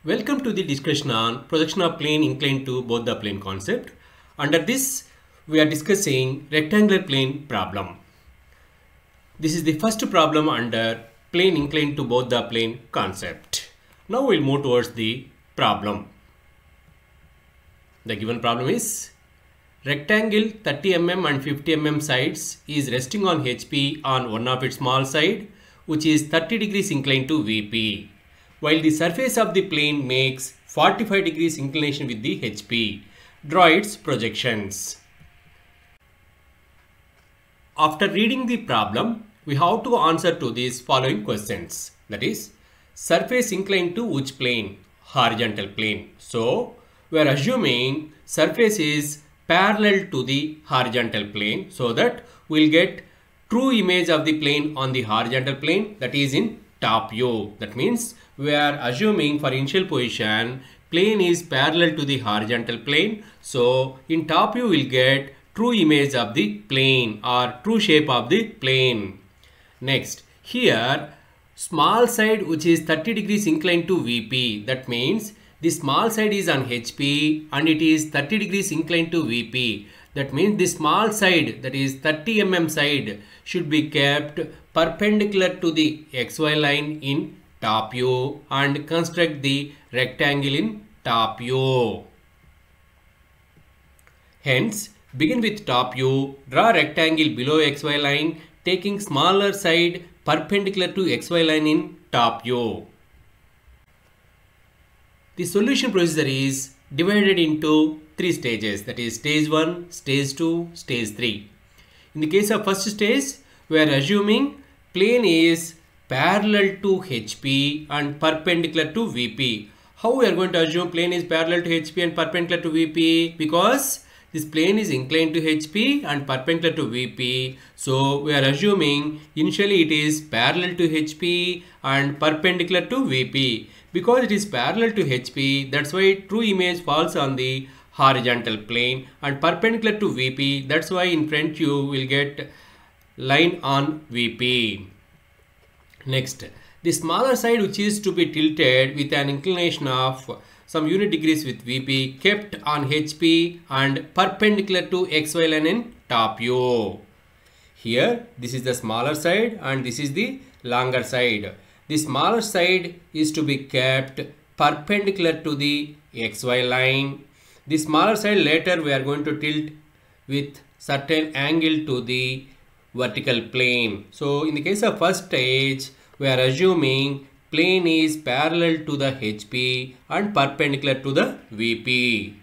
Welcome to the discussion on projection of plane inclined to both the plane concept. Under this, we are discussing rectangular plane problem. This is the first problem under plane inclined to both the plane concept. Now we'll move towards the problem. The given problem is rectangle 30 mm and 50 mm sides is resting on HP on one of its small side, which is 30 degrees inclined to VP. While the surface of the plane makes 45 degrees inclination with the HP. Draw its projections. After reading the problem, we have to answer to these following questions. That is, surface inclined to which plane? Horizontal plane. So, we are assuming surface is parallel to the horizontal plane, so that we will get true image of the plane on the horizontal plane, that is in top view. That means we are assuming for initial position plane is parallel to the horizontal plane. So in top view we will get true image of the plane or true shape of the plane. Next, here small side which is 30 degrees inclined to VP. That means the small side is on HP and it is 30 degrees inclined to VP. That means the small side, that is 30 mm side, should be kept perpendicular to the XY line in top view and construct the rectangle in top view. Hence, begin with top view, draw rectangle below XY line, taking smaller side perpendicular to XY line in top view. The solution procedure is divided into three stages, that is stage 1, stage 2, stage 3. In the case of first stage, we are assuming plane is parallel to HP and perpendicular to VP. How we are going to assume plane is parallel to HP and perpendicular to VP? Because this plane is inclined to HP and perpendicular to VP. So we are assuming initially it is parallel to HP and perpendicular to VP. Because it is parallel to HP, that's why true image falls on the horizontal plane, and perpendicular to VP, that's why in front you will get line on VP. Next, the smaller side which is to be tilted with an inclination of some unit degrees with VP kept on HP and perpendicular to XY line in top view. Here this is the smaller side and this is the longer side. The smaller side is to be kept perpendicular to the XY line. The smaller side later we are going to tilt with certain angle to the vertical plane. So in the case of first stage, we are assuming plane is parallel to the HP and perpendicular to the VP.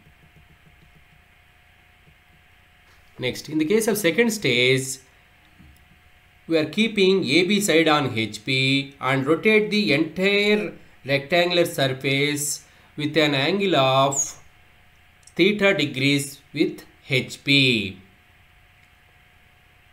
Next, in the case of second stage, we are keeping AB side on HP and rotate the entire rectangular surface with an angle of theta degrees with HP.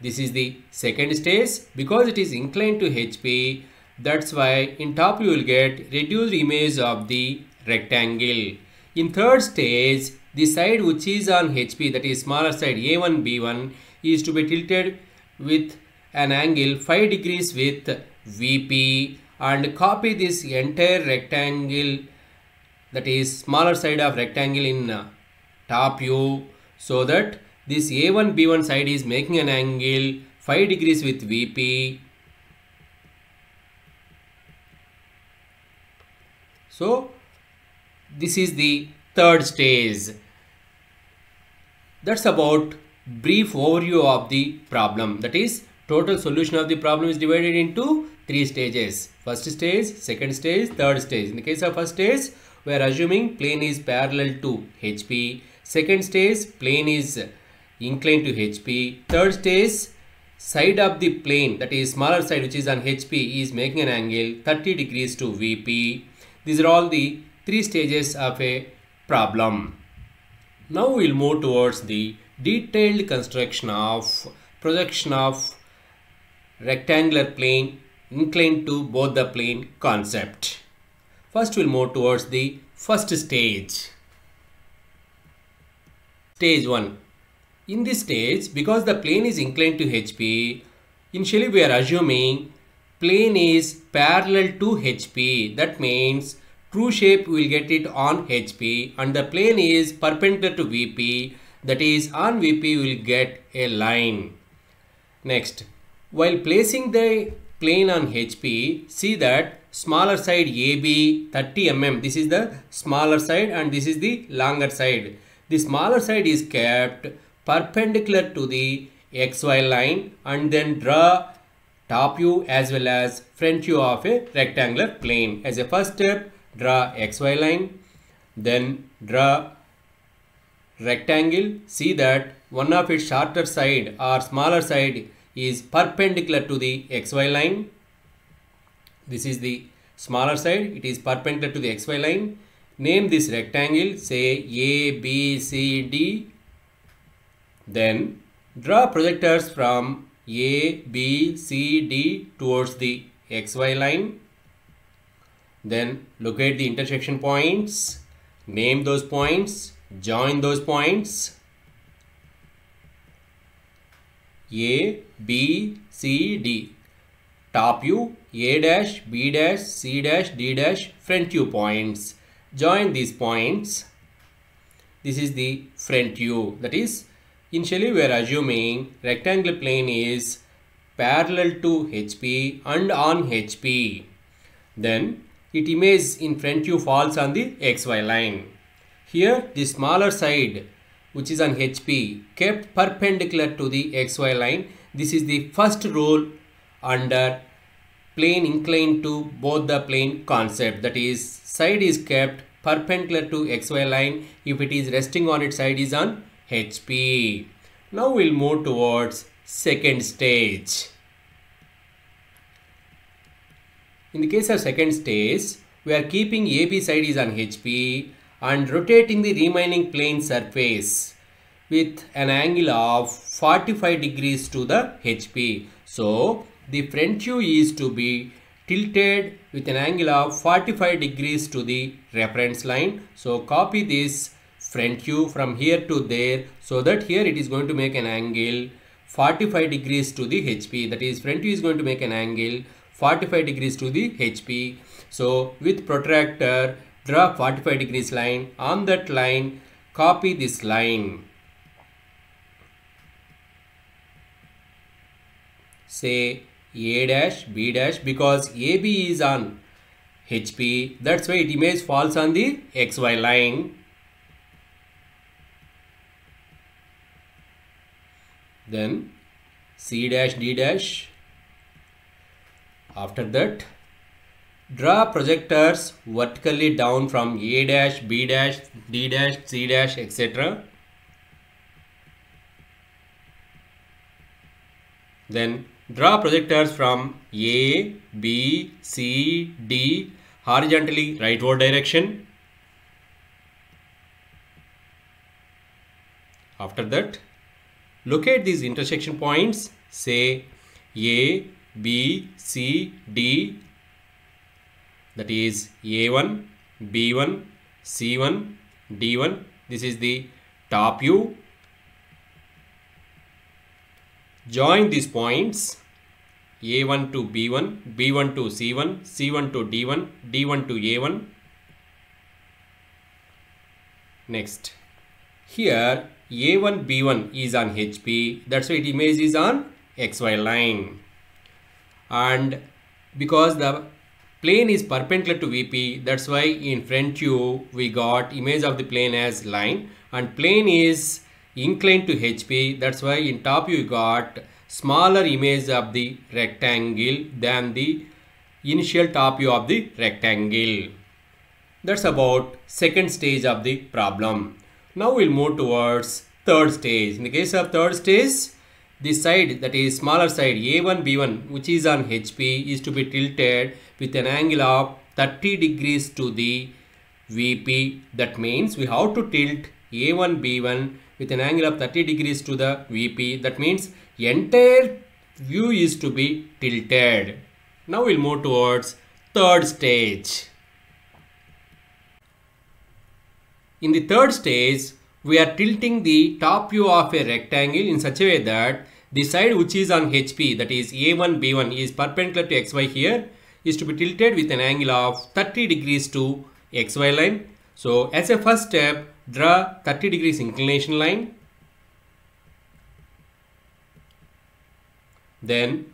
This is the second stage. Because it is inclined to HP, that's why in top you will get reduced image of the rectangle. In third stage, the side which is on HP, that is smaller side A1, B1, is to be tilted with an angle 5 degrees with VP and copy this entire rectangle, that is smaller side of rectangle in top view, so that this A1, B1 side is making an angle 5 degrees with VP. So this is the third stage. That's about brief overview of the problem. That is, total solution of the problem is divided into three stages. First stage, second stage, third stage. In the case of first stage, we are assuming plane is parallel to HP. Second stage, plane is inclined to HP. Third stage, side of the plane, that is smaller side which is on HP, is making an angle 30 degrees to VP. These are all the three stages of a problem. Now we will move towards the detailed construction of projection of rectangular plane inclined to both the plane concept. First we will move towards the first stage. Stage 1. In this stage, because the plane is inclined to HP, initially we are assuming plane is parallel to HP. That means true shape we will get it on HP, and the plane is perpendicular to VP, that is on VP we will get a line. Next, while placing the plane on HP, see that smaller side AB 30 mm, this is the smaller side and this is the longer side. The smaller side is kept perpendicular to the XY line, and then draw top view as well as front view of a rectangular plane. As a first step, draw XY line, then draw rectangle. See that one of its shorter side or smaller side is perpendicular to the XY line. This is the smaller side, it is perpendicular to the XY line. Name this rectangle, say A, B, C, D. Then draw projectors from A, B, C, D towards the XY line. Then locate the intersection points, name those points, join those points. A, B, C, D. Top view, A dash, B dash, C dash, D dash, front view points. Join these points. This is the front view. That is, initially we are assuming rectangular plane is parallel to HP and on HP. Then its image in front view falls on the XY line. Here the smaller side which is on HP kept perpendicular to the XY line. This is the first rule under plane inclined to both the plane concept, that is side is kept perpendicular to XY line if it is resting on its side is on HP. Now we'll move towards second stage. In the case of second stage, we are keeping AB side is on HP and rotating the remaining plane surface with an angle of 45 degrees to the HP. So the front view is to be tilted with an angle of 45 degrees to the reference line. So copy this front view from here to there, so that here it is going to make an angle 45 degrees to the HP. That is, front view is going to make an angle 45 degrees to the HP. So with protractor, draw 45 degrees line. On that line, copy this line. Say A dash, B dash, because AB is on HP. That's why its image falls on the XY line. Then C dash, D dash. After that, draw projectors vertically down from A dash, B dash, D dash, C dash, etc. Then draw projectors from A, B, C, D horizontally rightward direction. After that, locate these intersection points, say A, B, C, D, that is A1, B1, C1, D1. This is the top view. Join these points A1 to B1, B1 to C1, C1 to D1, D1 to A1. Next, here A1, B1 is on HP. That's why its image is on XY line. And because the plane is perpendicular to VP, that's why in front view we got image of the plane as line, and plane is inclined to HP. That's why in top view you got smaller image of the rectangle than the initial top view of the rectangle. That's about second stage of the problem. Now we'll move towards third stage. In the case of third stage, the side, that is smaller side A1, B1, which is on HP, is to be tilted with an angle of 30 degrees to the VP. That means we have to tilt A1, B1 with an angle of 30 degrees to the VP. That means entire view is to be tilted. Now we'll move towards third stage. In the third stage, we are tilting the top view of a rectangle in such a way that the side which is on HP, that is A1, B1, is perpendicular to XY here, is to be tilted with an angle of 30 degrees to XY line. So as a first step, draw 30 degrees inclination line. Then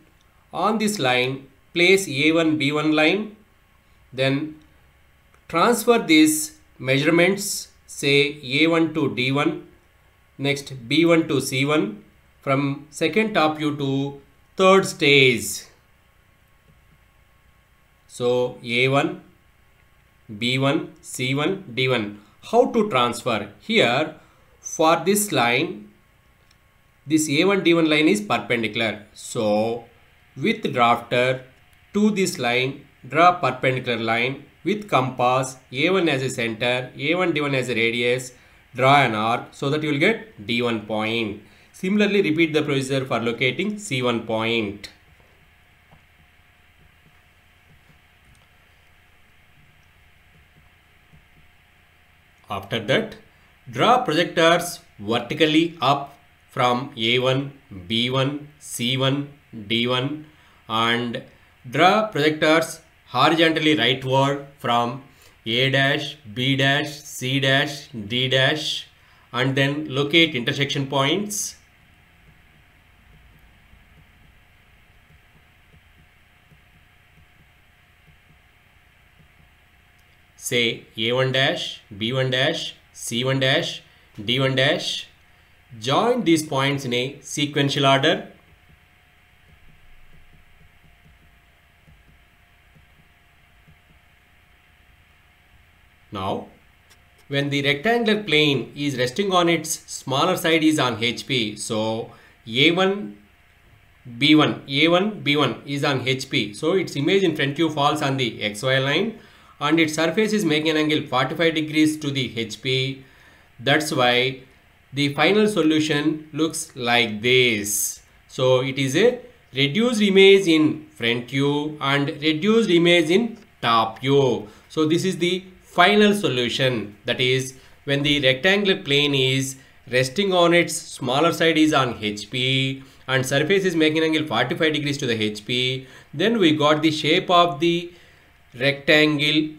on this line, place A1, B1 line. Then transfer these measurements, say A1 to D1, next B1 to C1, from second top view to third stage. So A1, B1, C1, D1. How to transfer? Here for this line, this A1 D1 line is perpendicular. So with drafter to this line, draw perpendicular line with compass, A1 as a center, A1 D1 as a radius, draw an arc so that you will get D1 point. Similarly, repeat the procedure for locating C1 point. After that, draw projectors vertically up from A1, B1, C1, D1 and draw projectors horizontally rightward from A dash, B dash, C dash, D dash and then locate intersection points. Say A1 dash, B1 dash, C1 dash, D1 dash. Join these points in a sequential order. Now, when the rectangular plane is resting on its smaller side is on HP, so A1, B1 is on HP. So its image in front view falls on the XY line and its surface is making an angle 45 degrees to the HP. That's why the final solution looks like this. So it is a reduced image in front view and reduced image in top view. So this is the final solution, that is when the rectangular plane is resting on its smaller side is on HP and surface is making an angle 45 degrees to the HP, then we got the shape of the rectangle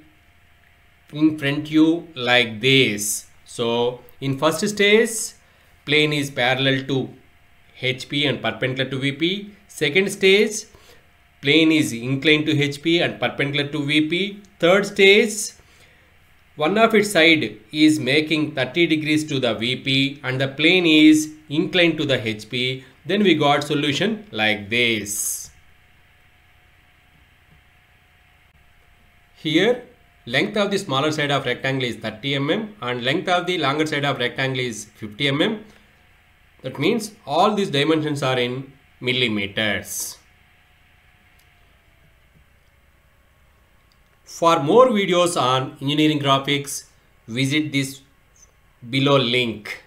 in front view like this. So in first stage, plane is parallel to HP and perpendicular to VP. Second stage, plane is inclined to HP and perpendicular to VP. Third stage, one of its side is making 30 degrees to the VP and the plane is inclined to the HP. Then we got solution like this. Here, length of the smaller side of rectangle is 30 mm and length of the longer side of rectangle is 50 mm. That means all these dimensions are in millimeters. For more videos on engineering graphics, visit this below link.